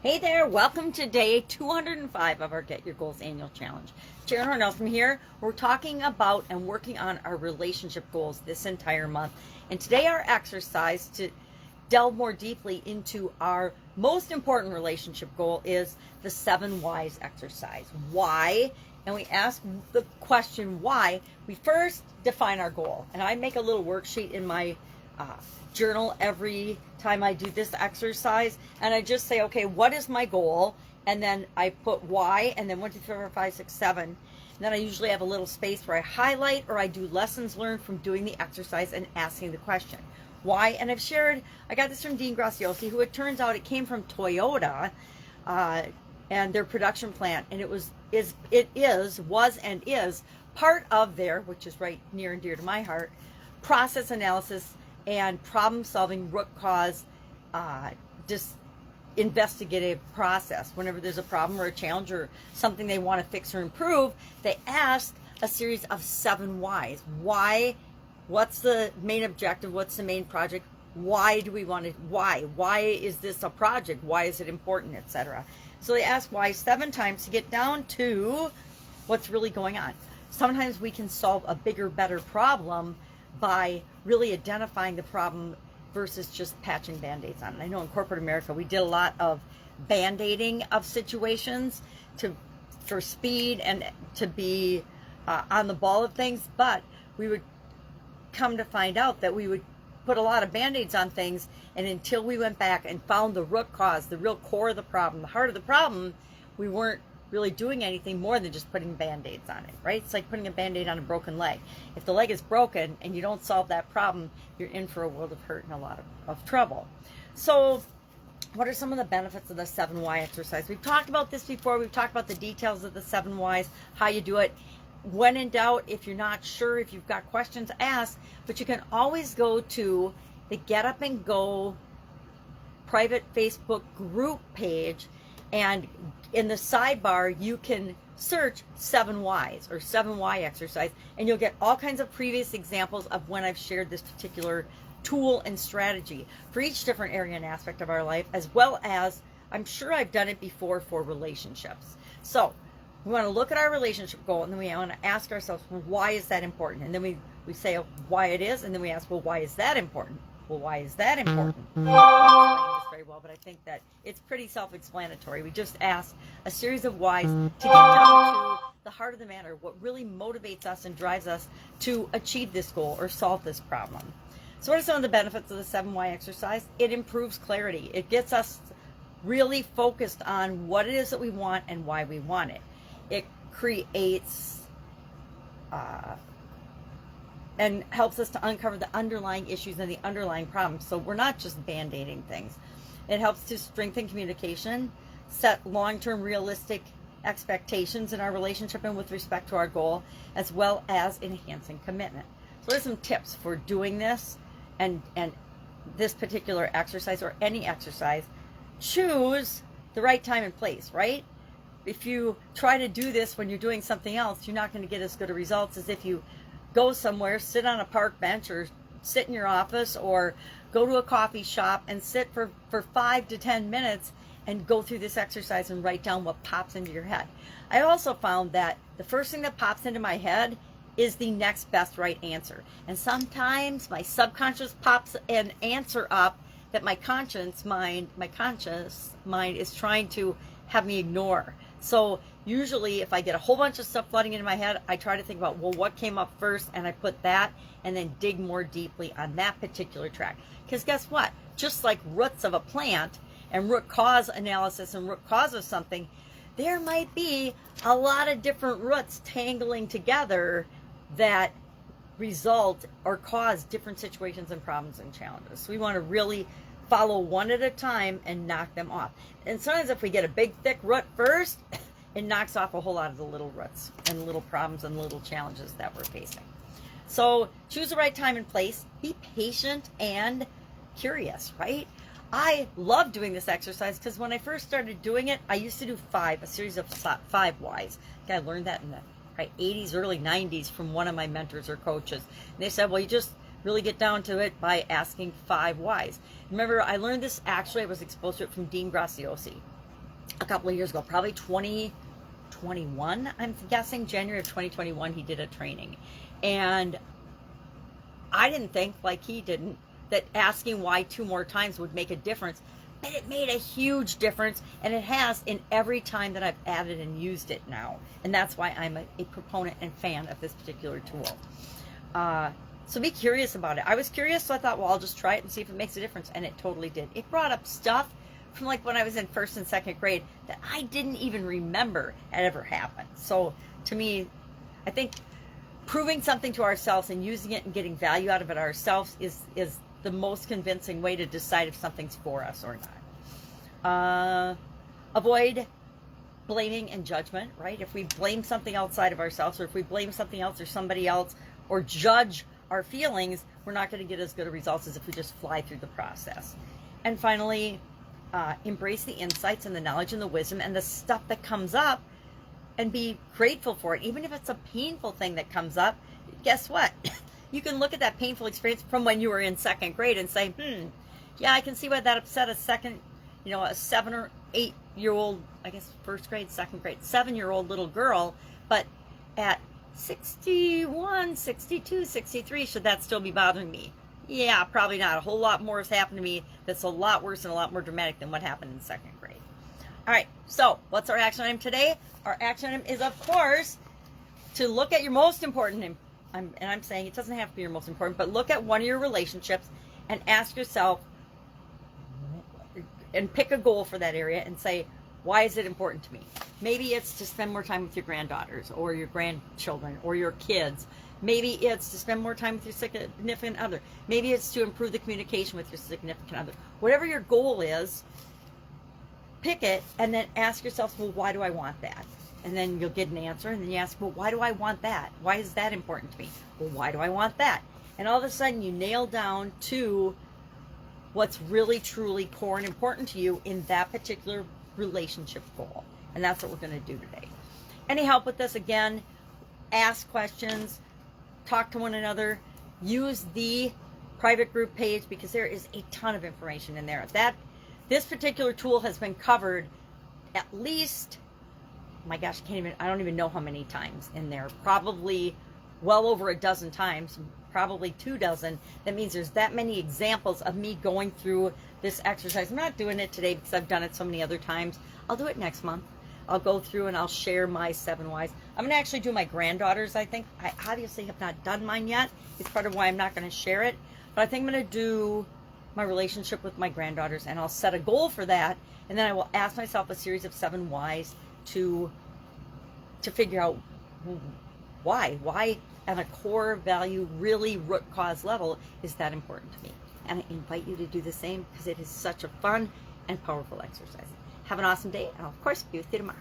Hey there, welcome to day 205 of our Get Your Goals annual challenge. Sharon Horne-Ellstrom here. We're talking about and working on our relationship goals this entire month. And today our exercise to delve more deeply into our most important relationship goal is the 7 whys exercise. Why? And we ask the question why. We first define our goal. And I make a little worksheet in my journal every time I do this exercise, and I just say, okay, what is my goal? And then I put why, and then 1, 2, 3, 4, 5, 6, 7. And then I usually have a little space where I highlight or I do lessons learned from doing the exercise and asking the question why. And I've shared, I got this from Dean Graziosi, who it turns out it came from Toyota and their production plant, and it was and is part of their, which is right near and dear to my heart, process analysis and problem-solving root cause investigative process. Whenever there's a problem or a challenge or something they want to fix or improve, they ask a series of 7 whys. Why? What's the main objective? What's the main project? Why do we want it? Why is this a project? Why is it important, etc.? So they ask why 7 times to get down to what's really going on. Sometimes we can solve a bigger, better problem by really identifying the problem versus just patching band-aids on it. I know in corporate America we did a lot of band-aiding of situations for speed and to be on the ball of things, but we would come to find out that we would put a lot of band-aids on things, and until we went back and found the root cause, the real core of the problem, the heart of the problem, we weren't really doing anything more than just putting band-aids on it, right? It's like putting a band-aid on a broken leg. If the leg is broken and you don't solve that problem, you're in for a world of hurt and a lot of trouble. So what are some of the benefits of the 7 why exercise? We've talked about this before. We've talked about the details of the 7 whys, how you do it. When in doubt, if you're not sure, if you've got questions, ask. But you can always go to the Get Up and Go private Facebook group page, and in the sidebar, you can search 7 whys or 7 why exercise, and you'll get all kinds of previous examples of when I've shared this particular tool and strategy for each different area and aspect of our life, as well as I'm sure I've done it before for relationships. So we want to look at our relationship goal, and then we want to ask ourselves, well, why is that important? And then we say why it is, and then we ask, well, why is that important? Well, why is that important? I'm not explaining this very well, but I think that it's pretty self-explanatory. We just ask a series of whys to get down to the heart of the matter, what really motivates us and drives us to achieve this goal or solve this problem. So what are some of the benefits of the 7 why exercise? It improves clarity. It gets us really focused on what it is that we want and why we want it. It creates and helps us to uncover the underlying issues and the underlying problems. So we're not just band-aiding things. It helps to strengthen communication, set long-term realistic expectations in our relationship and with respect to our goal, as well as enhancing commitment. So there's some tips for doing this and this particular exercise or any exercise. Choose the right time and place, right? If you try to do this when you're doing something else, you're not going to get as good a results as if you go somewhere, sit on a park bench or sit in your office or go to a coffee shop and sit for 5 to 10 minutes and go through this exercise and write down what pops into your head. I also found that the first thing that pops into my head is the next best right answer. And sometimes my subconscious pops an answer up that my conscious mind is trying to have me ignore. So usually if I get a whole bunch of stuff flooding into my head, I try to think about, well, what came up first, and I put that and then dig more deeply on that particular track. Because guess what? Just like roots of a plant and root cause analysis and root cause of something, there might be a lot of different roots tangling together that result or cause different situations and problems and challenges. So we want to really follow one at a time and knock them off. And sometimes if we get a big thick root first, it knocks off a whole lot of the little roots and little problems and little challenges that we're facing. So choose the right time and place. Be patient and curious, right? I love doing this exercise because when I first started doing it, I used to do a series of 5 whys. I learned that in the 80s, early 90s from one of my mentors or coaches. And they said, well, you just really get down to it by asking 5 whys. Remember, I learned this, actually, I was exposed to it from Dean Graziosi. a couple of years ago, probably 2021, I'm guessing, January of 2021, he did a training. And I didn't think, like he didn't, that asking why 2 more times would make a difference. But it made a huge difference, and it has in every time that I've added and used it now. And that's why I'm a proponent and fan of this particular tool. So be curious about it. I was curious, so I thought, well, I'll just try it and see if it makes a difference. And it totally did. It brought up stuff from like when I was in 1st and 2nd grade that I didn't even remember had ever happened. So to me, I think proving something to ourselves and using it and getting value out of it ourselves is the most convincing way to decide if something's for us or not. Avoid blaming and judgment, right? If we blame something outside of ourselves, or if we blame something else or somebody else, or judge our feelings, we're not going to get as good a results as if we just fly through the process. And finally, embrace the insights and the knowledge and the wisdom and the stuff that comes up, and be grateful for it. Even if it's a painful thing that comes up, guess what? You can look at that painful experience from when you were in 2nd grade and say, yeah, I can see why that upset a 7 or 8 year old, I guess 1st grade, 2nd grade, 7-year-old little girl. But at 61, 62, 63, should that still be bothering me? Yeah, probably not. A whole lot more has happened to me that's a lot worse and a lot more dramatic than what happened in 2nd grade. All right, so what's our action item today? Our action item is, of course, to look at your most important, I'm saying it doesn't have to be your most important, but look at one of your relationships and ask yourself, and pick a goal for that area and say, why is it important to me? Maybe it's to spend more time with your granddaughters or your grandchildren or your kids. Maybe it's to spend more time with your significant other. Maybe it's to improve the communication with your significant other. Whatever your goal is, pick it and then ask yourself, well, why do I want that? And then you'll get an answer, and then you ask, well, why do I want that? Why is that important to me? Well, why do I want that? And all of a sudden you nail down to what's really, truly core and important to you in that particular relationship goal. And that's what we're going to do today. Any help with this? Again, ask questions, talk to one another, use the private group page, because there is a ton of information in there. This particular tool has been covered at least, my gosh, I don't even know how many times in there. Probably well over a dozen times, probably 2 dozen. That means there's that many examples of me going through this exercise. I'm not doing it today because I've done it so many other times. I'll do it next month. I'll go through and I'll share my 7 whys. I'm going to actually do my granddaughters, I think. I obviously have not done mine yet. It's part of why I'm not going to share it. But I think I'm going to do my relationship with my granddaughters, and I'll set a goal for that, and then I will ask myself a series of 7 whys to figure out why at a core value, really root cause level, is that important to me. And I invite you to do the same, because it is such a fun and powerful exercise. Have an awesome day, and I'll of course be with you tomorrow.